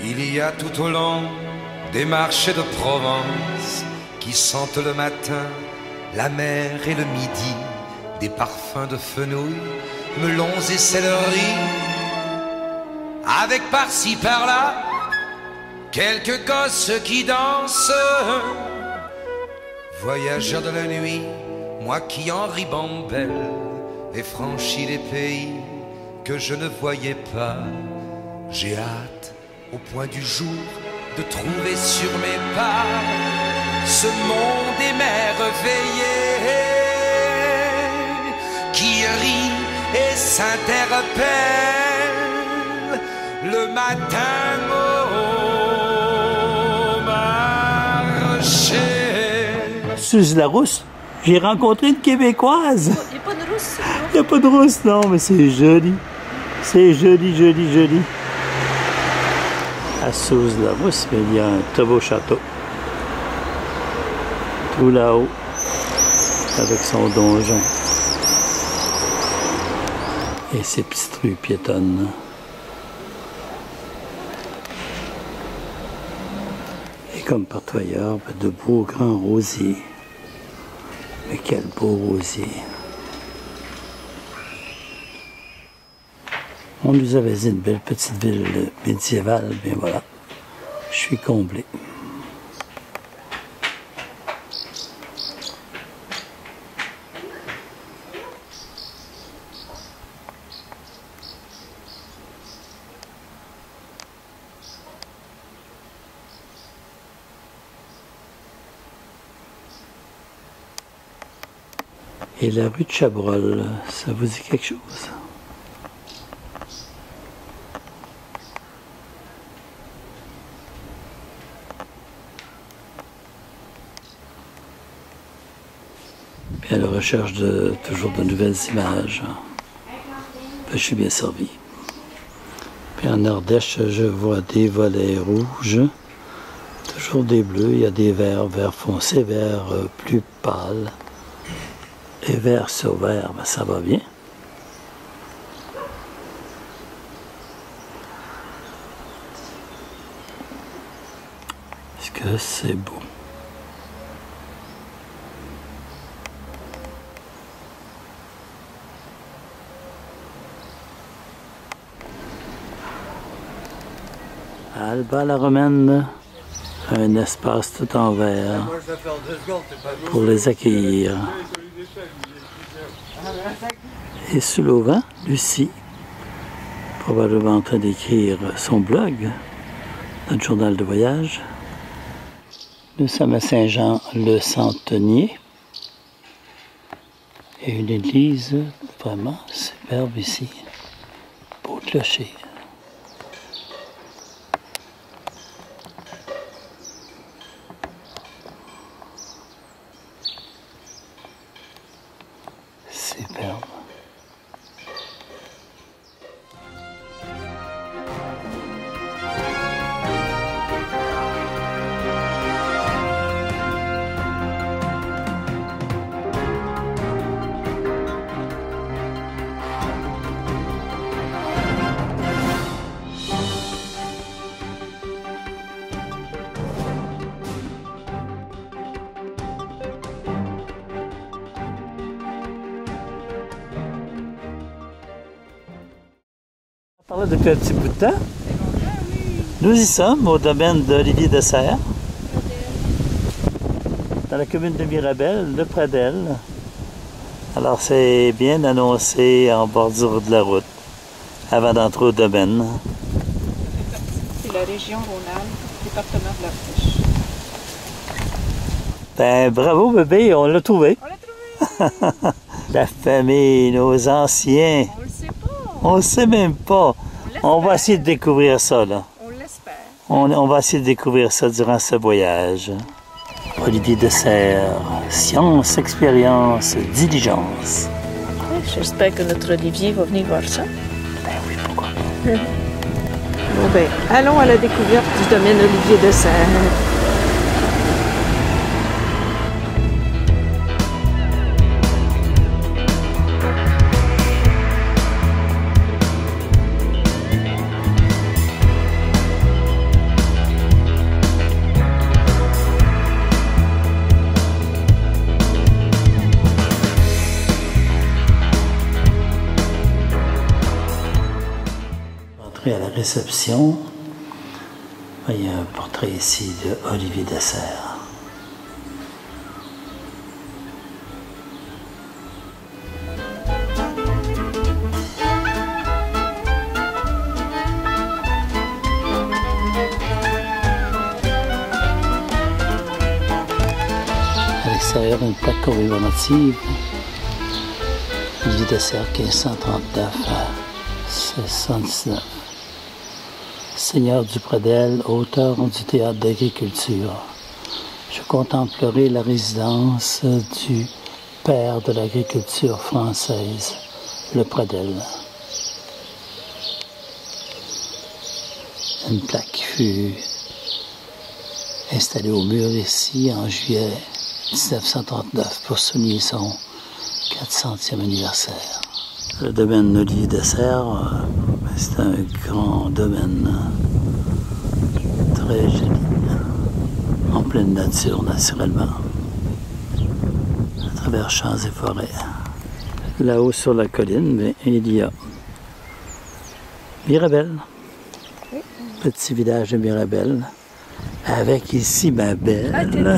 Il y a tout au long des marchés de Provence qui sentent le matin la mer et le midi, des parfums de fenouil, melons et céleri, avec par-ci par-là quelques gosses qui dansent. Voyageur de la nuit, moi qui en ribambelle ai franchi les pays que je ne voyais pas, j'ai hâte au point du jour de trouver sur mes pas ce monde émerveillé qui rit et s'interpelle le matin au marché. Suze Larousse, j'ai rencontré une Québécoise. Il n'y a pas de rousse. Il n'y a pas de rousse, non, mais c'est joli. C'est joli, joli, joli. À Suze Larousse, mais il y a un très beau château. Tout là-haut, avec son donjon. Et ses petites rues piétonnes. Et comme partout ailleurs, de beaux grands rosiers. Mais quel beau rosier! On nous avait dit une belle petite ville médiévale, bien voilà, je suis comblé. Et la rue de Chabrol, ça vous dit quelque chose? Puis à la recherche de toujours de nouvelles images, je suis bien servi. Puis en Ardèche, je vois des volets rouges, toujours des bleus, il y a des verts, vert foncé, vert plus pâle. Et vert sur vert, ben ça va bien. Est-ce que c'est beau? Alba la Romaine, un espace tout en vert pour les accueillir. Et sous l'auvent, Lucie, probablement en train d'écrire son blog, notre journal de voyage. Nous sommes à Saint-Jean-le-Centenier. Et une église vraiment superbe ici. Beau clocher. Superbe. On parlait depuis un petit bout de temps. Nous y sommes au domaine d'Olivier Dessert, dans la commune de Mirabel, de Pradel. Alors c'est bien annoncé en bordure de la route, avant d'entrer au domaine. C'est la région Rhône-Alpes, département de l'Ardèche. Ben bravo bébé, on l'a trouvé. On l'a trouvé! La famille, nos anciens. On le sait pas. On le sait même pas. On va essayer de découvrir ça là. On l'espère. On va essayer de découvrir ça durant ce voyage. Olivier Dessert, science, expérience, diligence. J'espère que notre Olivier va venir voir ça. Ben oui, pourquoi pas. Bon ben, allons à la découverte du domaine Olivier Dessert. entrer à la réception. Il y a un portrait ici de Olivier Dessert. À l'extérieur, une plaque commémorative. Olivier Dessert, 1539 à 1619. Seigneur du Pradel, auteur du théâtre d'agriculture. Je contemplerai la résidence du père de l'agriculture française, le Pradel. Une plaque qui fut installée au mur ici en juillet 1939 pour souligner son 400e anniversaire. Le domaine Olivier Dessert, c'est un grand domaine très joli, en pleine nature, naturellement, à travers champs et forêts. Là-haut sur la colline, il y a Mirabel, petit village de Mirabel, avec ici ma belle,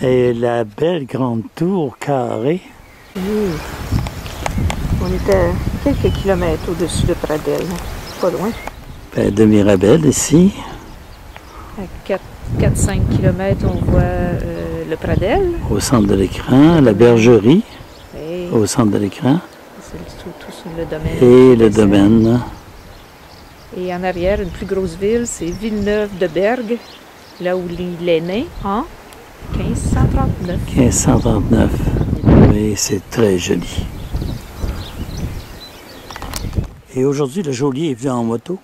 et la belle grande tour carrée. On était à quelques kilomètres au-dessus de Pradel, pas loin. De Mirabel ici. À 4-5 kilomètres, on voit le Pradel. Au centre de l'écran, la bergerie, Et au centre de l'écran. c'est tout sur le domaine. Et le domaine. Et en arrière, une plus grosse ville, c'est Villeneuve-de-Berg, là où il est né en 1539. 1539. Mais c'est très joli. Et aujourd'hui, le geôlier est venu en moto.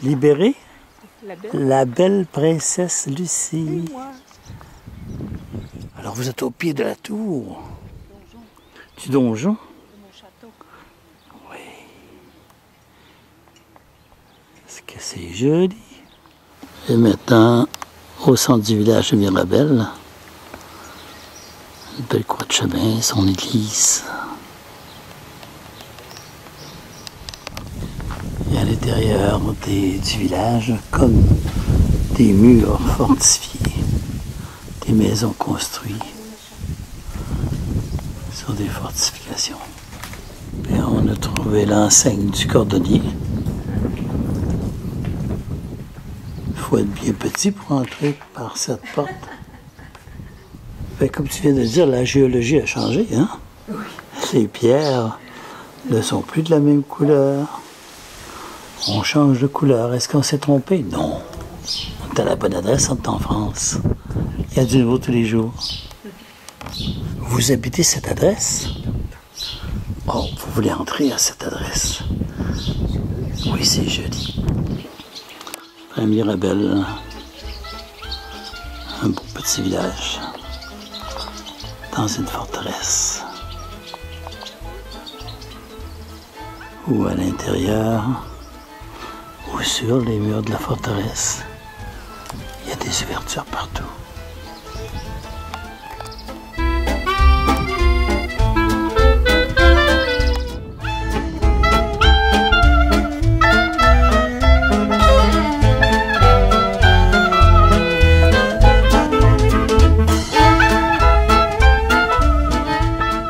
Libéré la belle princesse Lucie. Alors vous êtes au pied de la tour. Du donjon. Oui. Est-ce que c'est joli? Et maintenant, au centre du village de Mirabel, une belle croix de chemin, son église. Et à l'intérieur du village, comme des murs fortifiés, des maisons construites sur des fortifications. Et on a trouvé l'enseigne du cordonnier. Il faut être bien petit pour entrer par cette porte. Comme tu viens de dire, la géologie a changé, hein? Oui. Les pierres ne sont plus de la même couleur. On change de couleur. Est-ce qu'on s'est trompé? Non. On est à la bonne adresse, on est en France. Il y a du nouveau tous les jours. Vous habitez cette adresse? Oh, vous voulez entrer à cette adresse? Oui, c'est joli. Un Mirabel. Un beau petit village. Dans une forteresse. Ou à l'intérieur, ou sur les murs de la forteresse, il y a des ouvertures partout.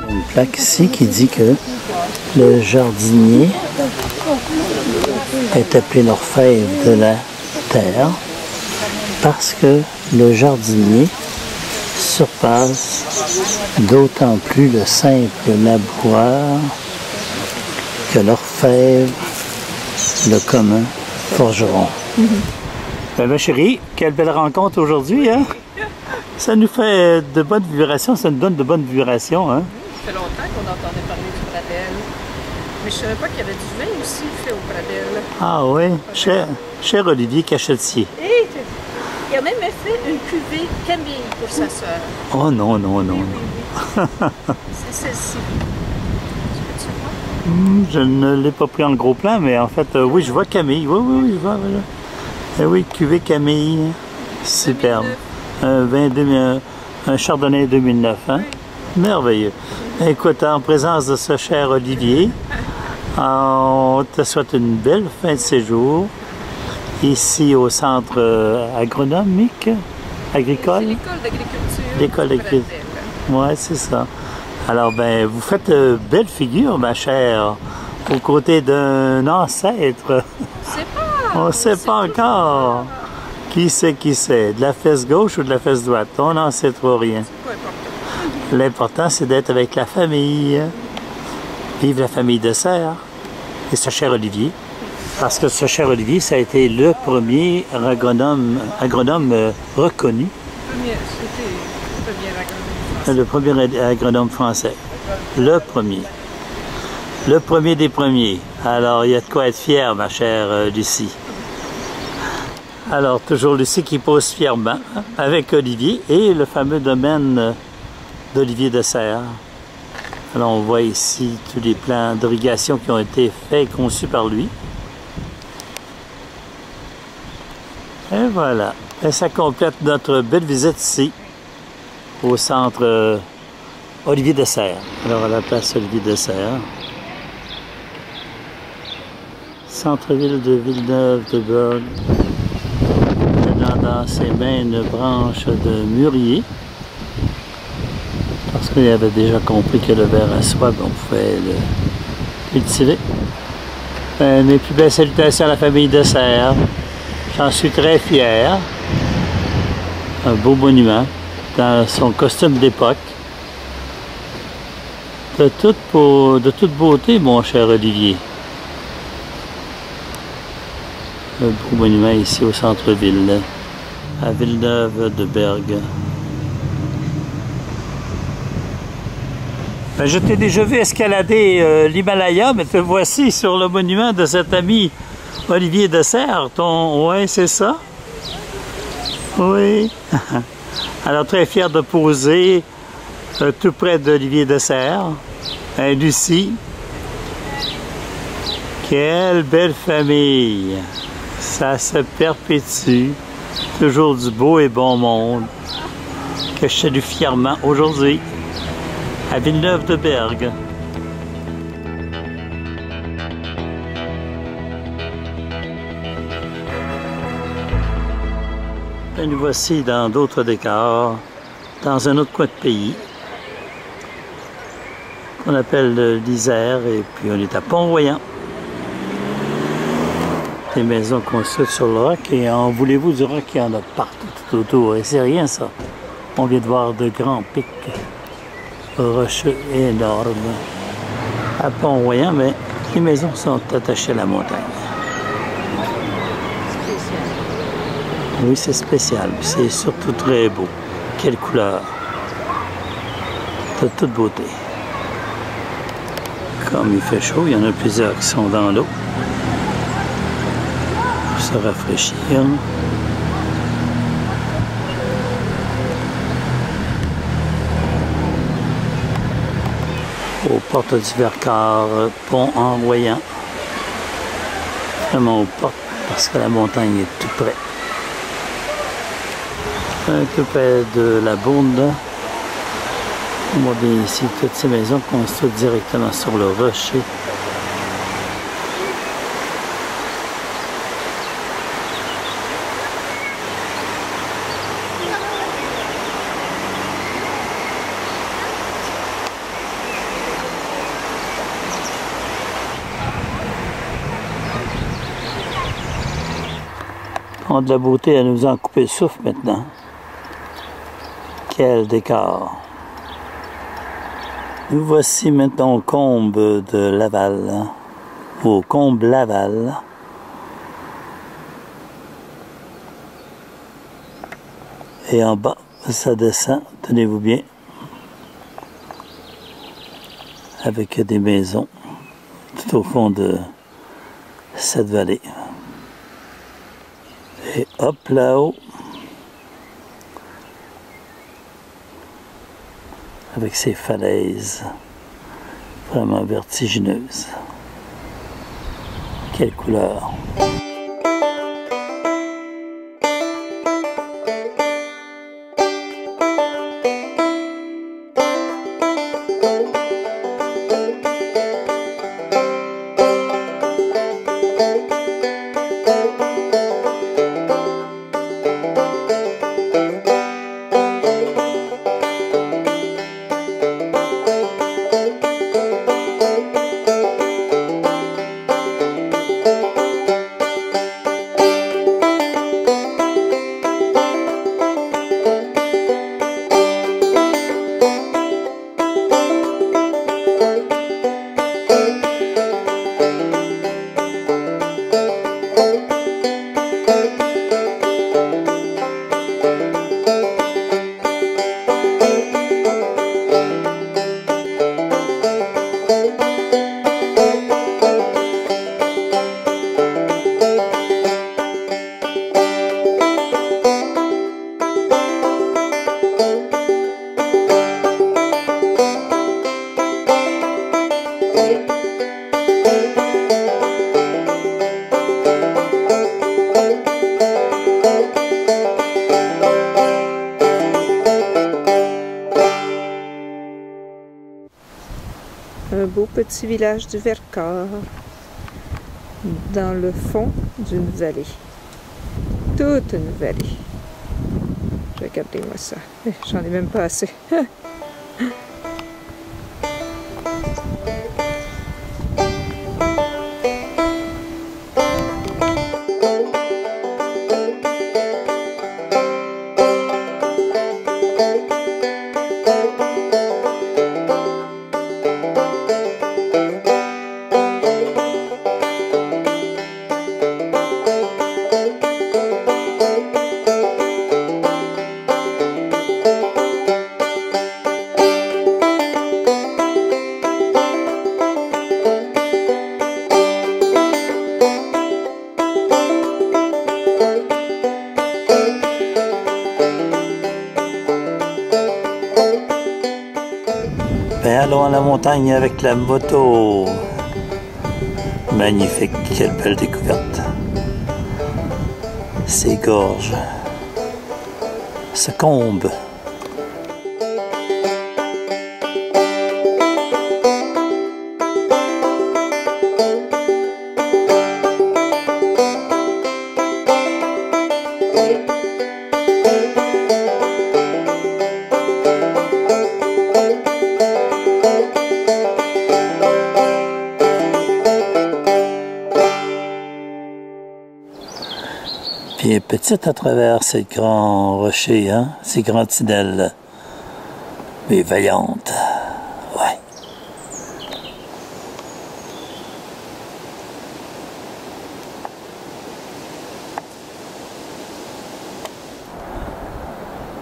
Une plaque ici qui dit que le jardinier est appelé l'orfèvre de la terre parce que le jardinier surpasse d'autant plus le simple laboureur que l'orfèvre, le commun forgeron. Ma chérie, quelle belle rencontre aujourd'hui, hein? Ça nous fait de bonnes vibrations, ça nous donne de bonnes vibrations, hein? Ça fait longtemps qu'on entendait parler du Pradel. Mais je ne savais pas qu'il y avait du vin aussi fait au Pradel. Ah oui, cher Olivier Cachetier. Et il a même fait une cuvée Camille pour sa sœur. Oh non, non, non. Oui. C'est celle-ci. Tu vois? Je ne l'ai pas pris en gros plan, mais en fait, oui, je vois Camille. Oui, je vois. Voilà. Eh oui, cuvée Camille. Superbe. Un Chardonnay 2009, hein? Oui. Merveilleux. Écoute, en présence de ce cher Olivier, On te souhaite une belle fin de séjour ici au centre agronomique, agricole. C'est l'école d'agriculture. L'école d'agriculture. Oui, c'est ça. Alors, ben, vous faites belle figure, ma chère, aux côtés d'un ancêtre. On ne sait pas encore. Qui c'est qui c'est? De la fesse gauche ou de la fesse droite? On n'en sait trop rien. L'important, c'est d'être avec la famille. Vive la famille de Serres et ce cher Olivier. Parce que ce cher Olivier, ça a été le premier agronome reconnu. Le premier agronome français. Le premier. Le premier des premiers. Alors, il y a de quoi être fier, ma chère Lucie. Alors, toujours Lucie qui pose fièrement avec Olivier et le fameux domaine d'Olivier de Serres. Alors, on voit ici tous les plans d'irrigation qui ont été faits et conçus par lui. Et voilà. Et ça complète notre belle visite ici, au centre Olivier de Serres. Alors, à la place Olivier de Serres. Centre-ville de Villeneuve-de-Berg. Dans ses mains une branche de mûrier. Parce qu'il avait déjà compris que le verre à soie, on pouvait le cultiver. Mes plus belles salutations à la famille de Serres. J'en suis très fier. Un beau monument dans son costume d'époque. De toute beauté, mon cher Olivier. Un beau monument ici au centre-ville, à Villeneuve-de-Berg. Ben, je t'ai déjà vu escalader l'Himalaya, mais te voici sur le monument de cet ami Olivier de Serres. Oui, c'est ça? Oui. Alors, très fier de poser tout près d'Olivier de Serres. Lucie. Quelle belle famille! Ça se perpétue. Toujours du beau et bon monde que je salue fièrement aujourd'hui à Villeneuve-de-Berg. Et nous voici dans d'autres décors, dans un autre coin de pays qu'on appelle l'Isère, et puis on est à Pont-Royant. Des maisons construites sur le roc, et en voulez-vous du roc, il y en a partout tout autour, et c'est rien ça. On vient de voir de grands pics rocheux énormes à Pont-Royant, mais les maisons sont attachées à la montagne. Oui, c'est spécial, c'est surtout très beau. Quelle couleur! De toute beauté. Comme il fait chaud, il y en a plusieurs qui sont dans l'eau. Se rafraîchir. Aux portes du Vercors, Pont-en-Royant. Vraiment aux portes, parce que la montagne est tout près. Un peu près de la Bourne. On voit bien ici toutes ces maisons construites directement sur le rocher. On a de la beauté à nous en couper le souffle maintenant. Quel décor! Nous voici maintenant au combe de Laval, au combe Laval. Et en bas, ça descend, tenez-vous bien, avec des maisons tout au fond de cette vallée. Et hop là-haut, avec ces falaises vraiment vertigineuses. Quelle couleur! Un beau petit village du Vercors, dans le fond d'une vallée. Toute une vallée. Regardez-moi ça. J'en ai même pas assez. Ben allons à la montagne avec la moto. Magnifique, quelle belle découverte. Ces gorges, ce combe. Puis petite à travers ces grands rochers, hein, ces grands tunnels, mais vaillante. Ouais.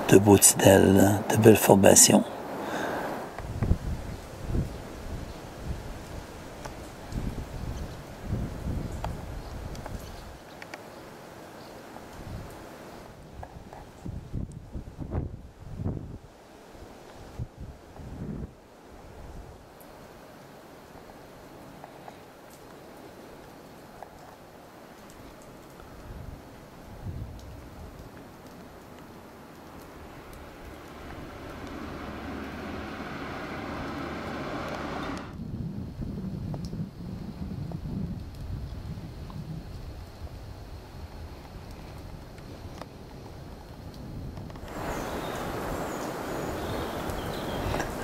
De beaux tunnels, de belles formations.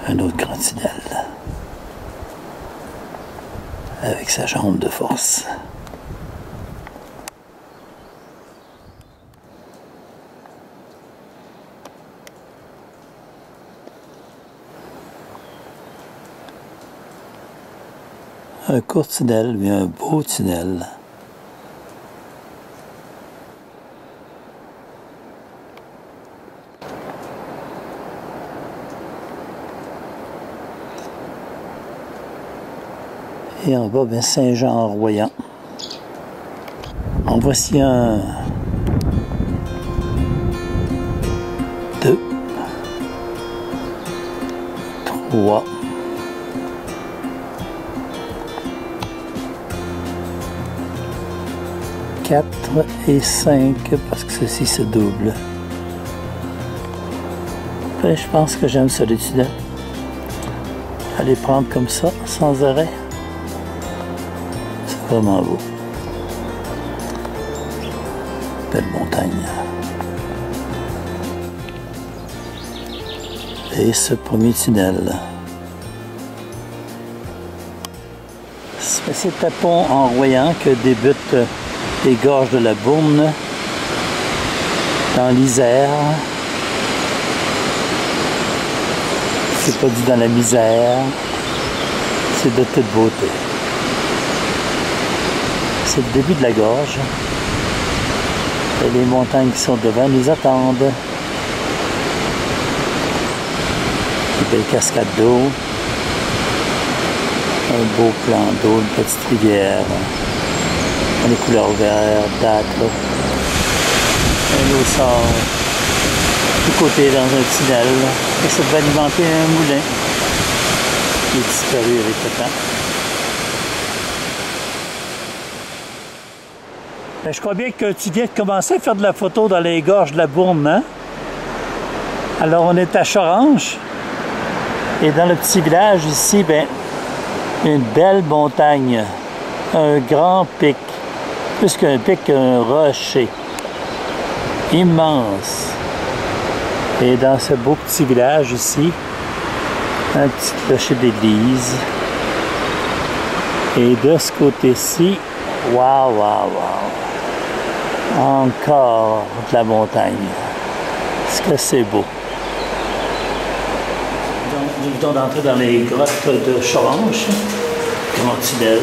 Un autre grand tunnel avec sa jambe de force. Un court tunnel, mais un beau tunnel. Et en bas, ben Saint-Jean-en-Royans. En voici un, 2, 3, 4 et 5, parce que ceci se double. Ben, je pense que j'aime ce tunnel. Aller prendre comme ça, sans arrêt. Vraiment beau. Belle montagne. Et ce premier tunnel. C'est à Pont-en-Royans que débutent les gorges de la Bourne, dans l'Isère. C'est pas dit dans la misère, c'est de toute beauté. C'est le début de la gorge. Et les montagnes qui sont devant nous attendent. Des belles cascades d'eau. Un beau plan d'eau, une petite rivière. Les couleurs vert, d'âtre. L'eau sort du côté dans un tunnel. Et ça va alimenter un moulin qui est disparu avec le temps. Je crois bien que tu viens de commencer à faire de la photo dans les gorges de la Bourne, hein? Alors on est à Chorange et dans le petit village ici, ben, Une belle montagne, un grand pic, plus qu'un pic, un rocher, immense. Et dans ce beau petit village ici, un petit clocher d'église. Et de ce côté-ci, waouh, waouh, waouh! Encore de la montagne. Est-ce que c'est beau? Donc, nous venons d'entrer dans les grottes de Choranche, Grand-Tudel.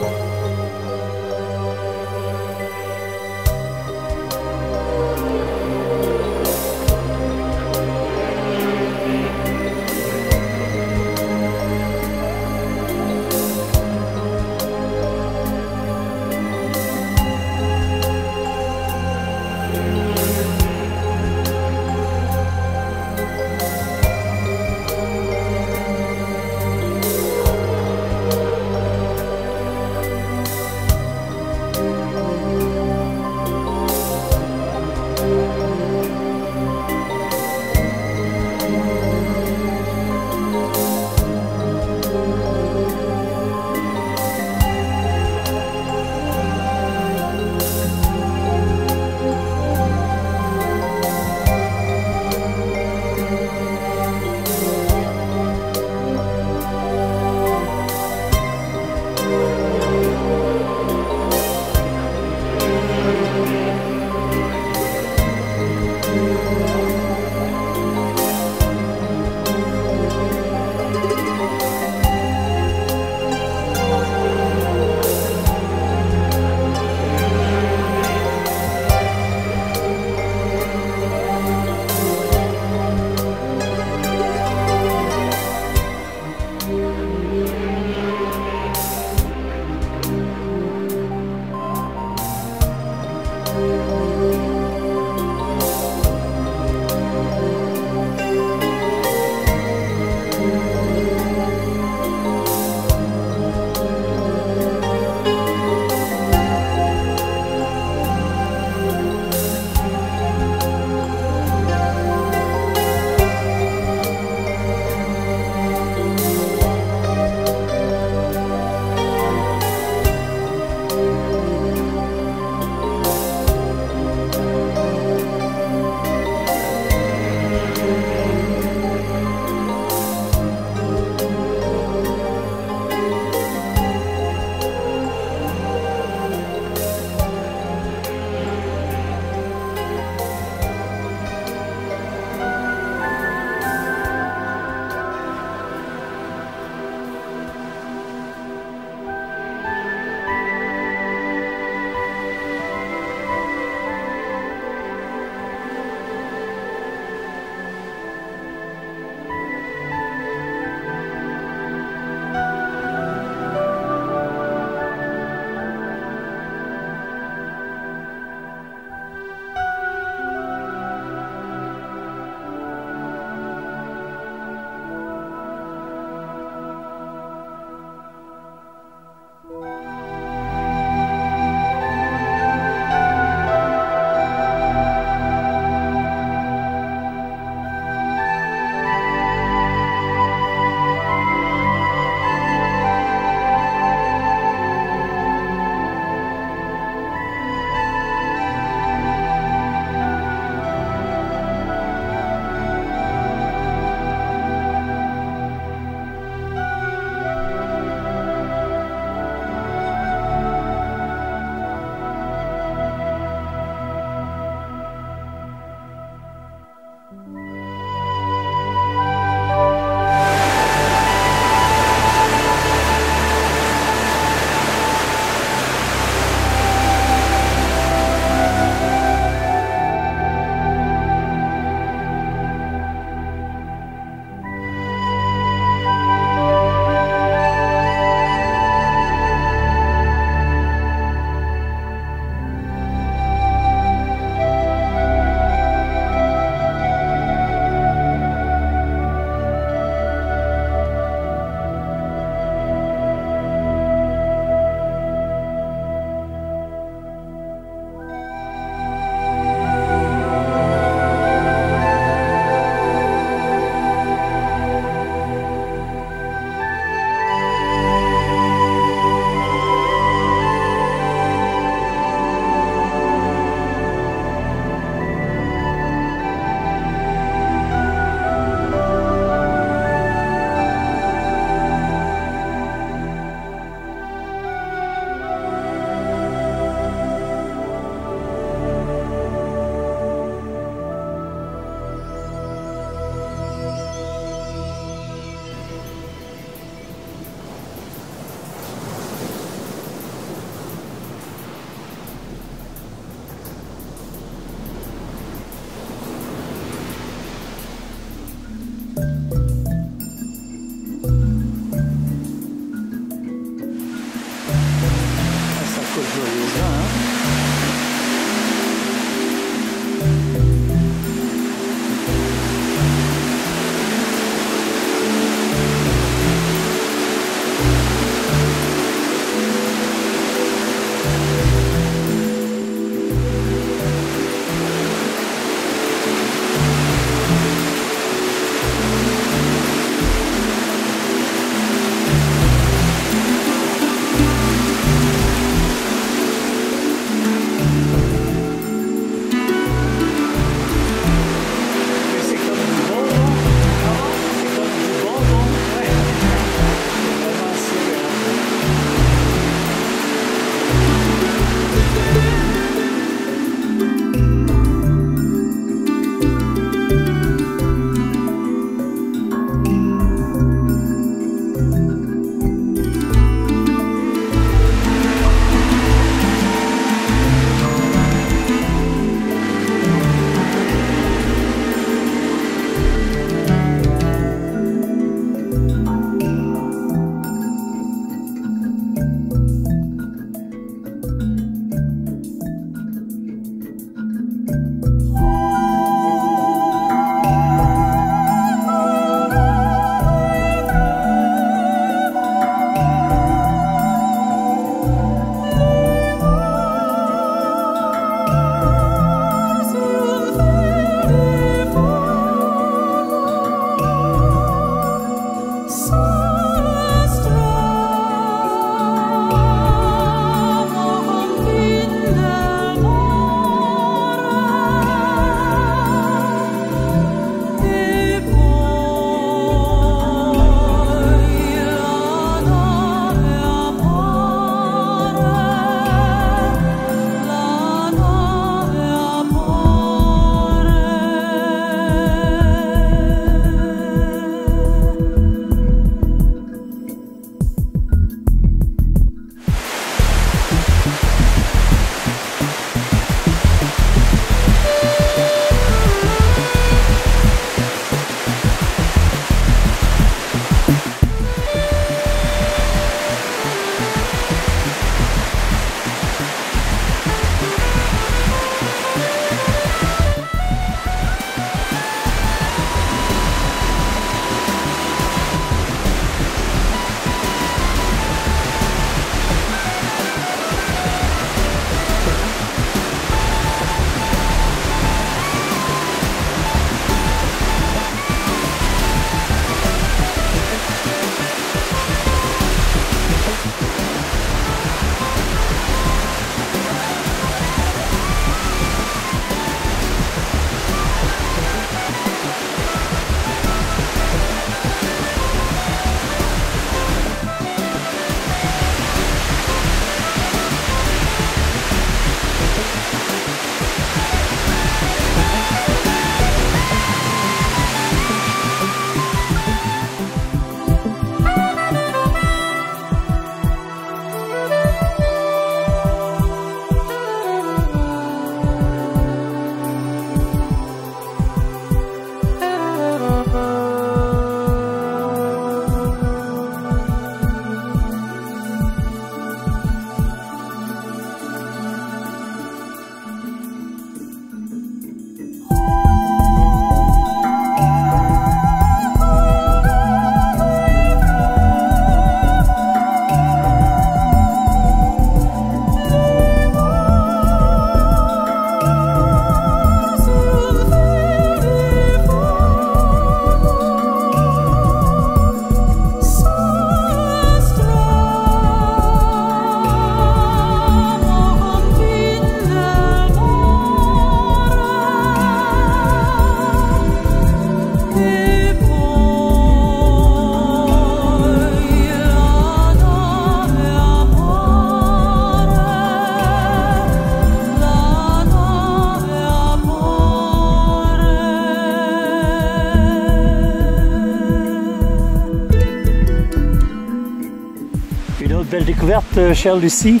belle découverte, chère Lucie.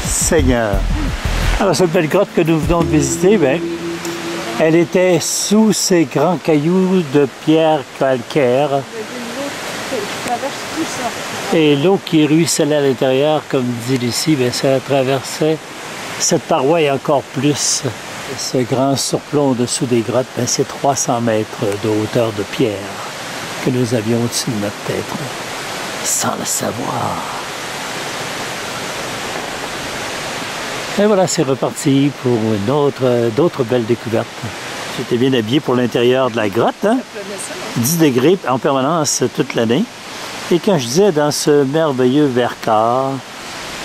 Seigneur. Alors, cette belle grotte que nous venons de visiter, ben, elle était sous ces grands cailloux de pierre calcaire. Et l'eau qui ruisselait à l'intérieur, comme dit Lucie, ben, ça traversait cette paroi et encore plus. Ce grand surplomb au-dessous des grottes, ben, c'est 300 mètres de hauteur de pierre que nous avions au-dessus de notre tête, sans le savoir. Et voilà, c'est reparti pour d'autres belles découvertes. J'étais bien habillé pour l'intérieur de la grotte, hein? 10 degrés en permanence toute l'année. Et quand je disais dans ce merveilleux Vercors,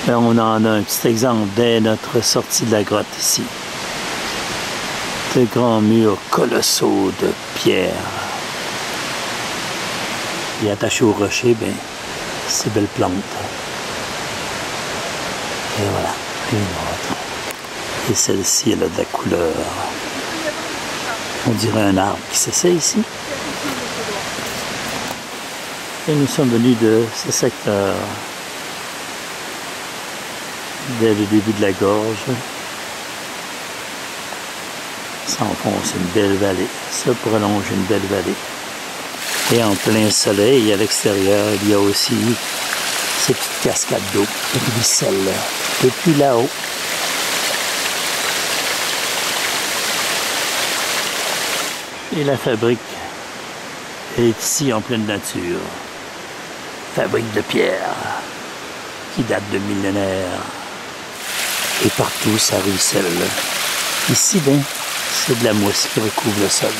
ben, on en a un petit exemple dès notre sortie de la grotte ici. De grands murs colossaux de pierre. Et attaché au rocher, ben, ces belles plantes. Et voilà, une autre. Et celle-ci, elle a de la couleur. On dirait un arbre qui s'essaie ici. Et nous sommes venus de ce secteur dès le début de la gorge. S'enfonce une belle vallée. Ça prolonge une belle vallée. Et en plein soleil, à l'extérieur, il y a aussi ces petites cascades d'eau qui ruissellent depuis là-haut. Et la fabrique est ici en pleine nature. Fabrique de pierre qui date de millénaires. Et partout, ça ruisselle. Ici, ben, c'est de la mousse qui recouvre le sol.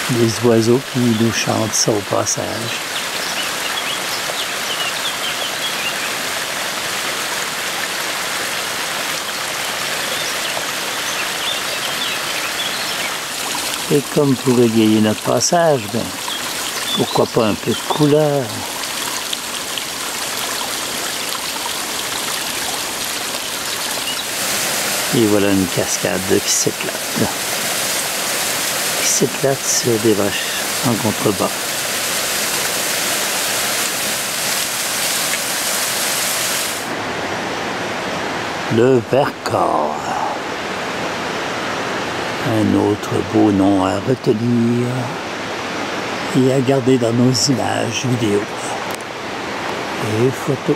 Des oiseaux qui nous chantent ça au passage. Et comme pour égayer notre passage, ben, pourquoi pas un peu de couleur? Et voilà une cascade qui s'éclate. Qui s'éclate sur des roches en contrebas. Le Vercors. Un autre beau nom à retenir et à garder dans nos images vidéo et photos.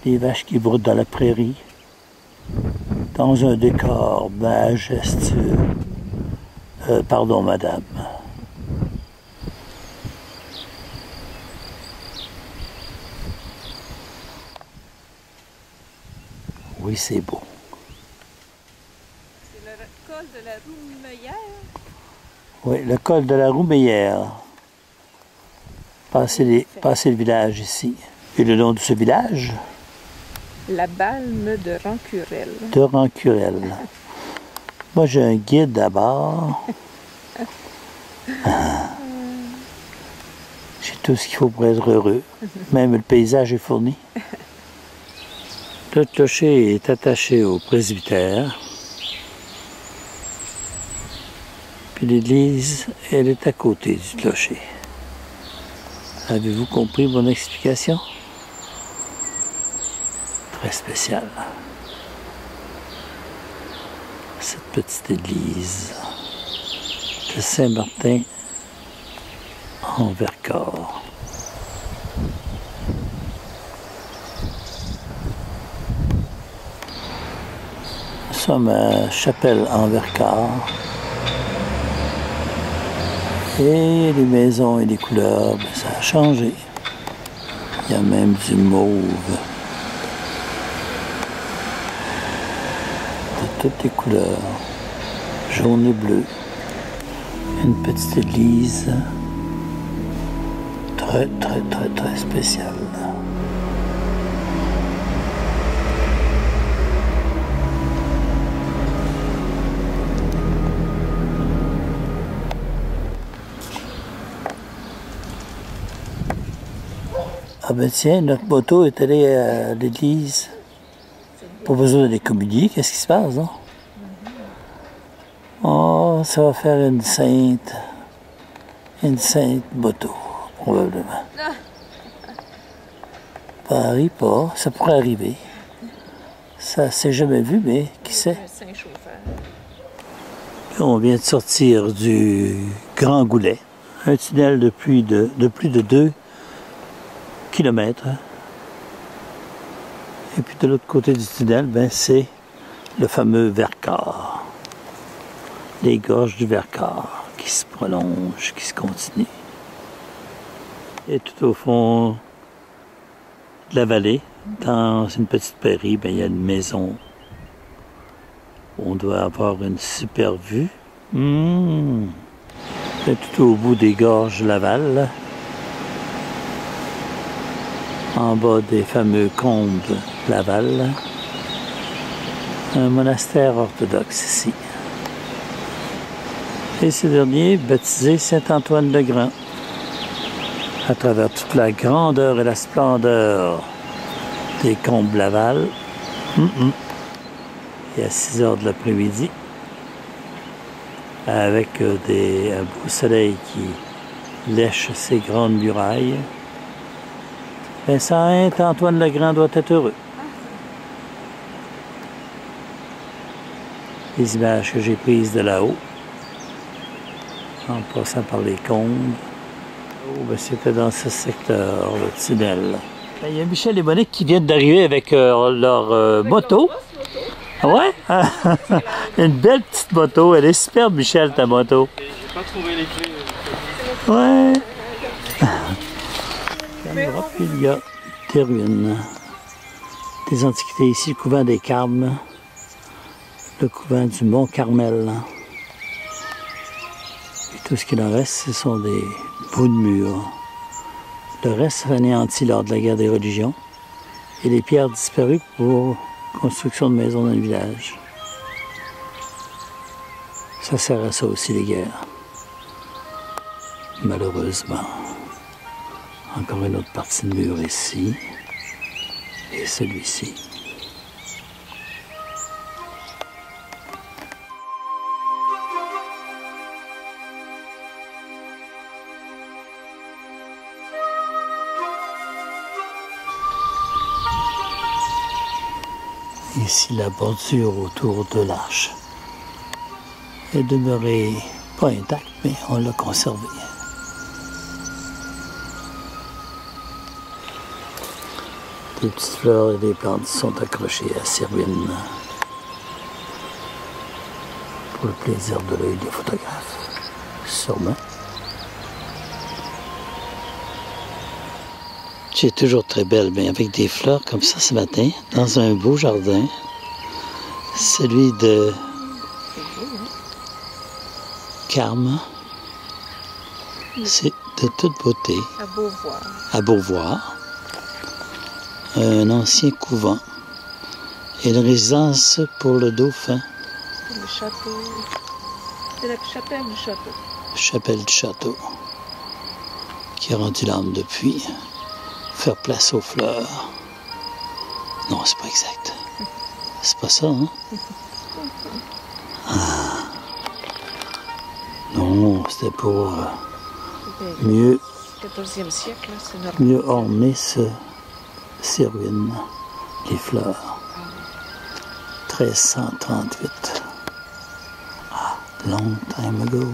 Des vaches qui broutent dans la prairie, dans un décor majestueux. Pardon, madame. oui, c'est beau. C'est le col de la Roumeillère. Oui, le col de la Roumeillère. Passez le village ici. Et le nom de ce village? La Balme de Rancurel. De Rancurel. Moi, j'ai un guide d'abord. J'ai tout ce qu'il faut pour être heureux. Même le paysage est fourni. Le clocher est attaché au presbytère. Puis l'église, elle est à côté du clocher. Avez-vous compris mon explication? Très spécial. Cette petite église de Saint-Martin en Vercors. Nous sommes à Chapelle en Vercors. Et les maisons et les couleurs, ben, ça a changé. Il y a même du mauve. De toutes les couleurs. Jaune et bleu. Une petite église. Très, très, très, très spéciale. Ah ben tiens, notre moto est allée à l'église. Pas besoin d'aller communier, qu'est-ce qui se passe, non? Oh, ça va faire une sainte moto, probablement. Paris pas, ça pourrait arriver. Ça s'est jamais vu, mais qui sait? On vient de sortir du Grand Goulet, un tunnel de plus de 2 kilomètres. Et puis de l'autre côté du tunnel, ben, c'est le fameux Vercors. Les gorges du Vercors qui se prolongent, qui se continuent. Et tout au fond de la vallée, dans une petite prairie, ben, il y a une maison où on doit avoir une super vue. Et tout au bout des gorges de Laval, en bas des fameux combes Laval, un monastère orthodoxe ici. Et ce dernier, baptisé Saint-Antoine-le-Grand, à travers toute la grandeur et la splendeur des combes Laval. Et à 6 heures de l'après-midi, avec un beau soleil qui lèche ces grandes murailles, ben, Saint-Antoine-le-Grand doit être heureux. Les images que j'ai prises de là-haut, en passant par les combes. Oh, ben, c'était dans ce secteur, le tunnel. Ben, il y a Michel et Monique qui viennent d'arriver avec leur moto. Ouais? Une belle petite moto. Elle est superbe, Michel, ta moto. J'ai pas trouvé les clés. Ouais. Puis il y a des ruines, des antiquités ici, le couvent des Carmes, le couvent du Mont Carmel. Et tout ce qu'il en reste, ce sont des bouts de murs. Le reste s'est anéanti lors de la guerre des religions et les pierres disparues pour construction de maisons dans le village. Ça sert à ça aussi, les guerres. Malheureusement. Encore une autre partie de mur ici. Et celui-ci. Ici, la bordure autour de l'arche est demeurée pas intacte, mais on l'a conservée. Des petites fleurs et des plantes sont accrochées à ces ruines pour le plaisir de l'œil des photographes, sûrement. J'ai toujours très belle, mais avec des fleurs comme ça ce matin, dans un beau jardin, Celui de Carme, c'est de toute beauté. À Beauvoir. À Beauvoir, un ancien couvent et une résidence pour le dauphin. Le château. C'est la chapelle du château. Chapelle du château, qui a rendu l'âme depuis. Faire place aux fleurs. Non, c'est pas exact. C'est pas ça, hein? Ah. Non, c'était pour mieux, 14e siècle, c'est normal. mieux orner ces ruines, les fleurs. 1338. Ah, long time ago.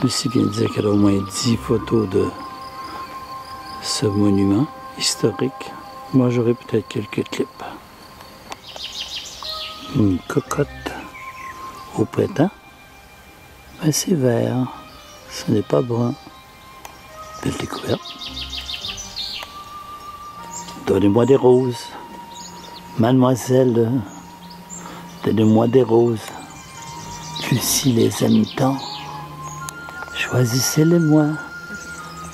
Lucie vient de dire qu'elle a au moins 10 photos de ce monument historique. Moi, j'aurais peut-être quelques clips. Une cocotte au printemps. Ben, c'est vert. Ce n'est pas brun. Belle découverte. Donnez-moi des roses. Mademoiselle, donnez-moi des roses. Lucie les aime tant. Choisissez-les-moi.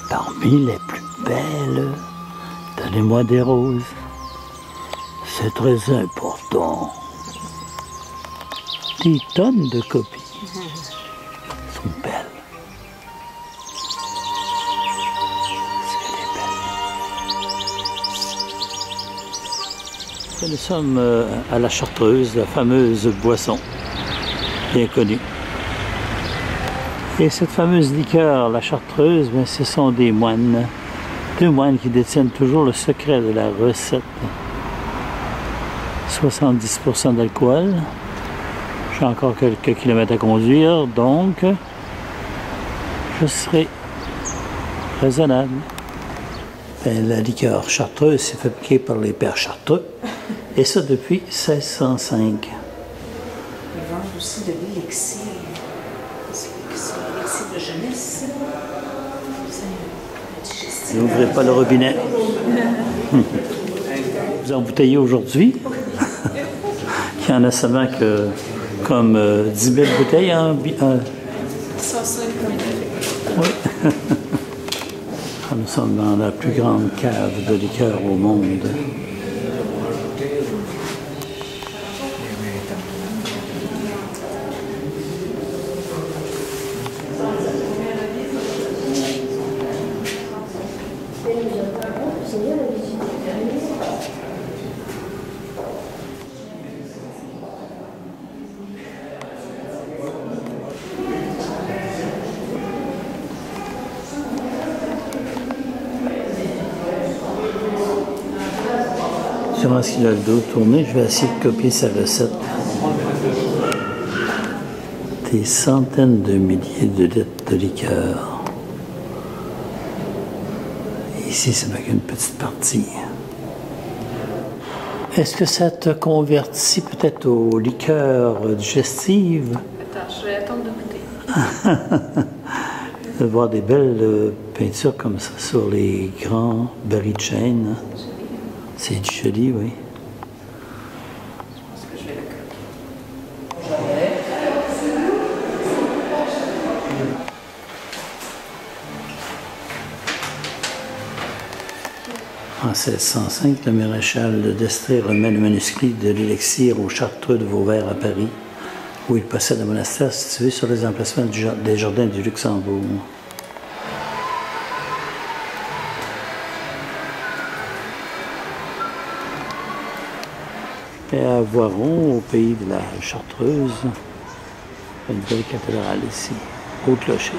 Parmi les plus belles, donnez-moi des roses. C'est très important. Des tonnes de copies sont belles. Nous sommes à la Chartreuse, la fameuse boisson bien connue. Et cette fameuse liqueur, la Chartreuse, ben, ce sont des moines. Deux moines qui détiennent toujours le secret de la recette. 70% d'alcool. J'ai encore quelques kilomètres à conduire, donc je serai raisonnable. Ben, la liqueur chartreuse c'est fabriquée par les pères Chartreux, et ça depuis 1605. Ils vendent aussi de l'élixir. C'est l'élixir de jeunesse. N'ouvrez pas le robinet. Vous embouteillez aujourd'hui. Il y en a seulement que comme 10 000 bouteilles en... 105,9. Oui. Nous sommes dans la plus grande cave de liqueur au monde. Durant ce qu'il a le dos tourné, je vais essayer de copier sa recette. Des centaines de milliers de litres de liqueur. Et ici, c'est avec une petite partie. Est-ce que ça te convertit peut-être aux liqueurs digestives? Attends, je vais attendre de goûter. De voir des belles peintures comme ça sur les grands barils de chêne. C'est du joli, oui. En 1605, le maréchal d'Estrée remet le manuscrit de l'élixir au Chartreux de Vauvert à Paris, où il possède un monastère situé sur les emplacements des jardins du Luxembourg. Et à Voiron, au pays de la Chartreuse, une belle cathédrale ici, au clocher.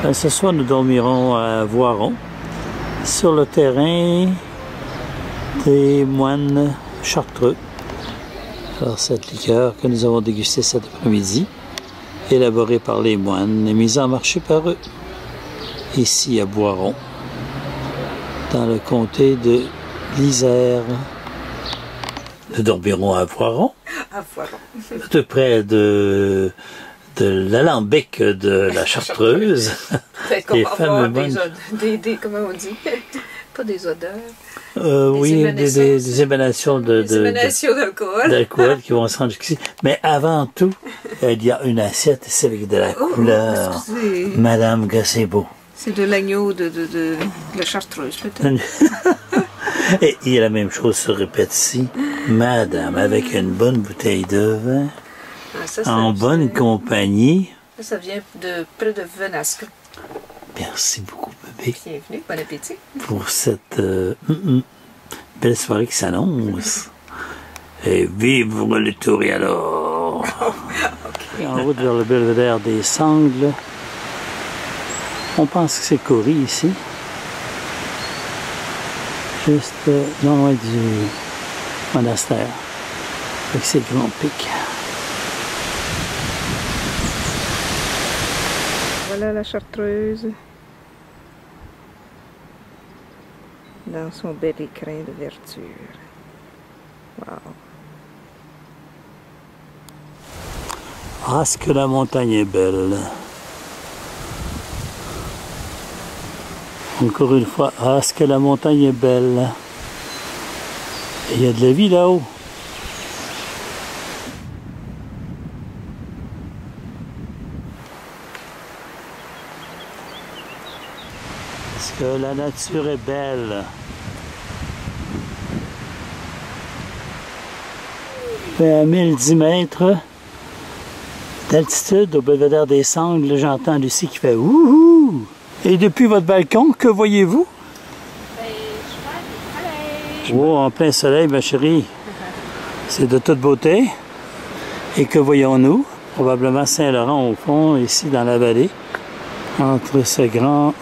Ben, ce soir, nous dormirons à Voiron, sur le terrain des moines chartreux. Alors, cette liqueur que nous avons dégustée cet après-midi, élaborée par les moines et mise en marché par eux, ici à Voiron, dans le comté de l'Isère. Nous dormirons à Voiron, tout près de l'alambic de la Chartreuse. Peut-être qu'on va avoir comment on dit? Pas des odeurs. Oui, des émanations d'alcool qui vont se rendre jusqu'ici. Mais avant tout, il y a une assiette ici avec de la couleur. Excusez. Madame Gassebo. C'est de l'agneau de la Chartreuse, peut-être. Et il y a la même chose se répète ici. Madame, avec une bonne bouteille de vin, en bonne compagnie. Ça vient de près de Venasque. Merci beaucoup, bébé. Bienvenue, bon appétit. Pour cette belle soirée qui s'annonce. Et vive le Touriador! Okay. En route vers le belvédère des Sangles. On pense que c'est Cory ici. Juste non loin du monastère. Avec ses grands pics. Voilà la Chartreuse. Dans son bel écrin de verdure. Wow. Ah, ce que la montagne est belle. Encore une fois, ah, ce que la montagne est belle. Et il y a de la vie là-haut. Parce que la nature est belle. À 1010 mètres d'altitude au belvédère des Sangles, j'entends Lucie qui fait ouhou. Et depuis votre balcon, que voyez-vous? Oh, en plein soleil, ma chérie. C'est de toute beauté. Et que voyons-nous? Probablement Saint-Laurent au fond, ici dans la vallée, entre ce grand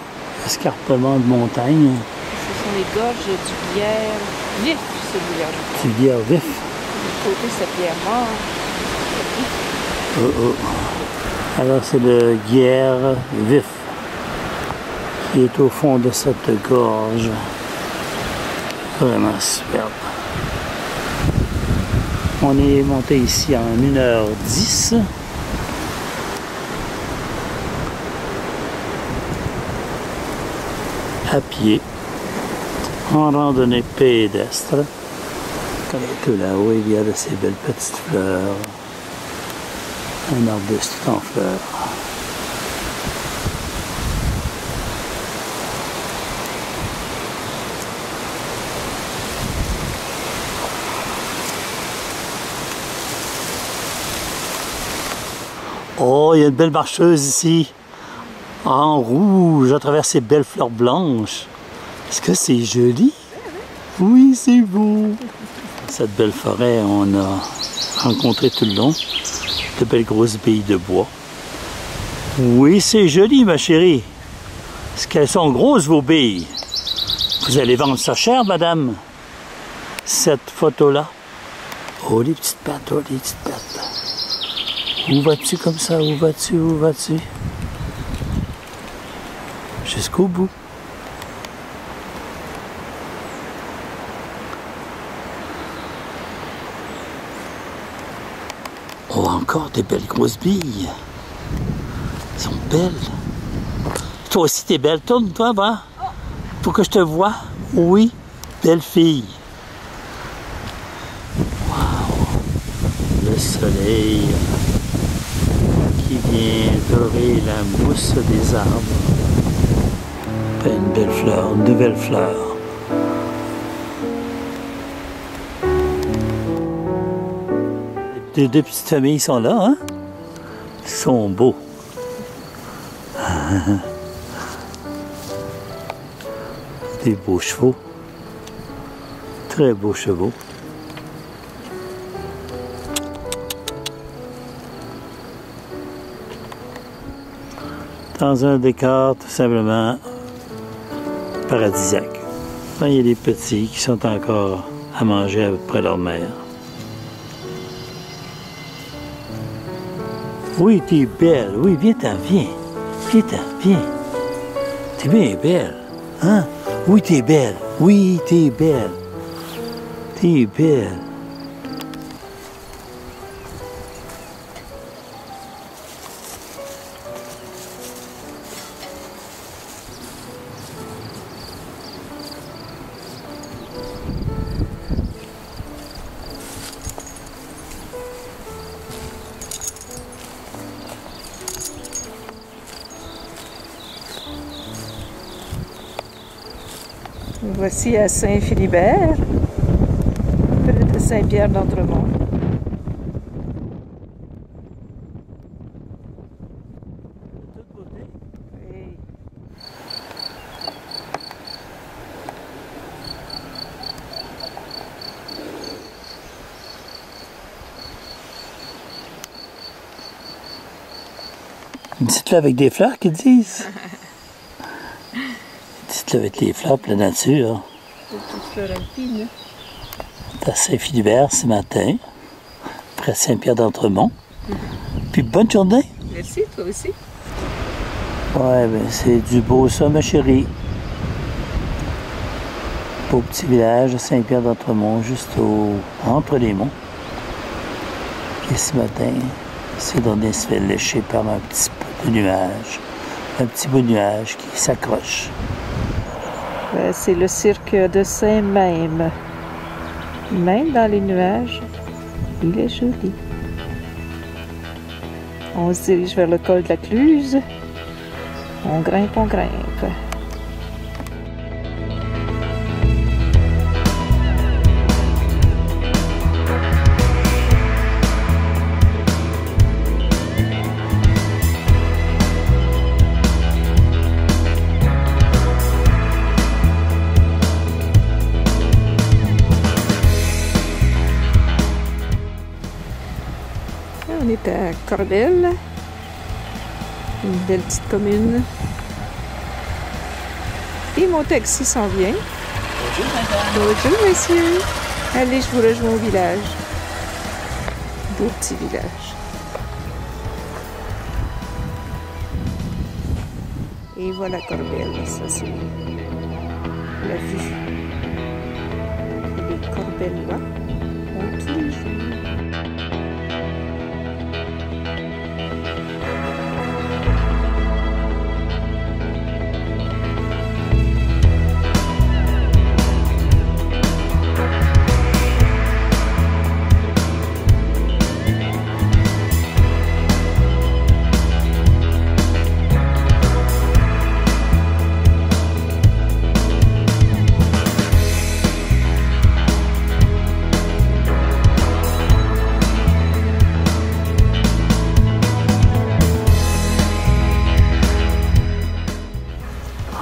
escarpement de montagne. Ce sont les gorges du Bière vif, celui-là. Du Bière vif. Du côté, c'est Bière mort. Oh, oh. Alors c'est le Guière vif qui est au fond de cette gorge. Vraiment superbe. On est monté ici en 1h10. À pied, en randonnée pédestre. Que là-haut, il y a de ces belles petites fleurs. Un arbuste tout en fleurs. Oh, il y a une belle marcheuse ici, en rouge, à travers ces belles fleurs blanches. Est-ce que c'est joli? Oui, c'est beau. Cette belle forêt, on a rencontré tout le long de belles grosses billes de bois. Oui, c'est joli, ma chérie. Est-ce qu'elles sont grosses, vos billes? Vous allez vendre ça cher, madame? Cette photo-là. Oh, les petites pattes, oh, les petites pattes. Où vas-tu comme ça? Où vas-tu? Où vas-tu? Jusqu'au bout. Oh, encore des belles grosses billes. Elles sont belles. Toi aussi, t'es belle. Tourne-toi, va. Pour que je te voie. Oui, belle fille. Wow. Le soleil qui vient dorer la mousse des arbres. Une belle fleur, une nouvelle fleur. Les deux petites familles sont là, hein? Ils sont beaux. Des beaux chevaux. Très beaux chevaux. dans un décor tout simplement paradisiaque. Là, il y a des petits qui sont encore à manger après leur mère. Oui, t'es belle. Oui, viens-t'en, viens. Viens-t'en, viens. T'es bien belle. Hein? Oui, t'es belle. Oui, t'es belle. T'es belle. Voici à Saint-Philibert, près de Saint-Pierre d'Entremont. Oui. Une petite là avec des fleurs qu'ils disent. Là, avec les fleurs de la nature. C'est toute fleur alpine. À Saint-Philibert ce matin, près de Saint-Pierre d'Entremont. Puis bonne journée. Merci, toi aussi. Ouais, ben c'est du beau ça, ma chérie. Beau petit village de Saint-Pierre d'Entremont, juste entre les monts. Et ce matin, c'est donné se fait lécher par un petit peu de nuage. Un petit bout de nuage qui s'accroche. C'est le cirque de Saint-Même. Même dans les nuages, il est joli. On se dirige vers le col de la Cluse. On grimpe, on grimpe. On est à Corbel, une belle petite commune. Et mon taxi s'en vient. Bonjour, madame. Bonjour, monsieur. Allez, je vous rejoins au village. Beau petit village. Et voilà Corbel, ça c'est la vue. Les Corbellois ont tous les jours.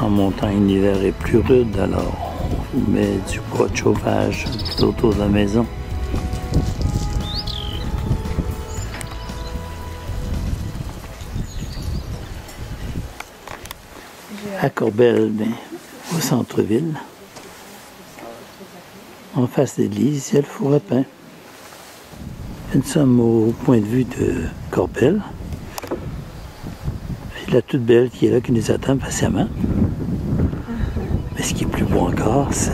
En montagne, l'hiver est plus rude, alors on met du bois de chauffage tout autour de la maison. À Corbel, bien, au centre-ville, en face de l'église, il y a le four à pain. Nous sommes au point de vue de Corbel. Et la toute belle qui est là, qui nous attend patiemment. Mais ce qui est plus beau encore, c'est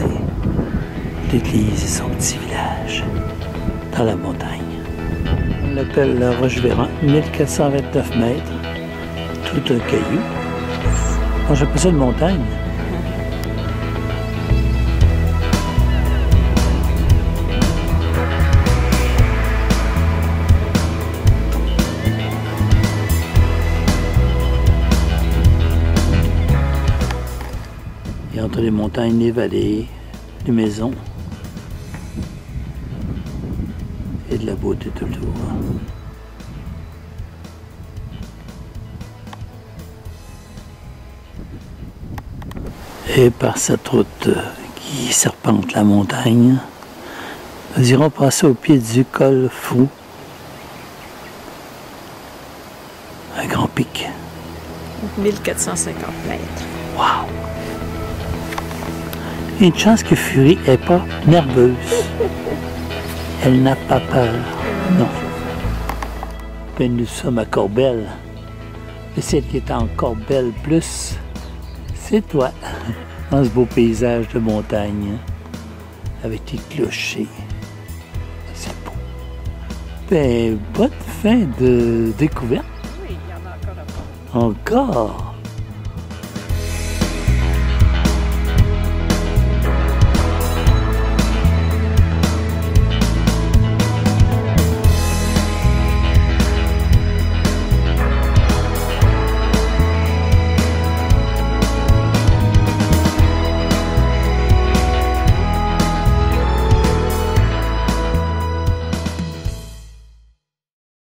l'église et son petit village, dans la montagne. On l'appelle la Roche-Véran, 1429 mètres, tout un caillou. Moi, j'appelle ça une montagne. Et entre les montagnes, les vallées, les maisons, et de la beauté tout le tour. Et par cette route qui serpente la montagne, nous irons passer au pied du col Fou, un grand pic. 1450 mètres. Wow! Une chance que Fury n'est pas nerveuse. Elle n'a pas peur. Non. Que nous sommes à Corbel. Et celle qui est encore belle plus, c'est toi, dans ce beau paysage de montagne, avec tes clochers. C'est beau. Ben, bonne fin de découverte. Oui, il y en a encore à part. Encore?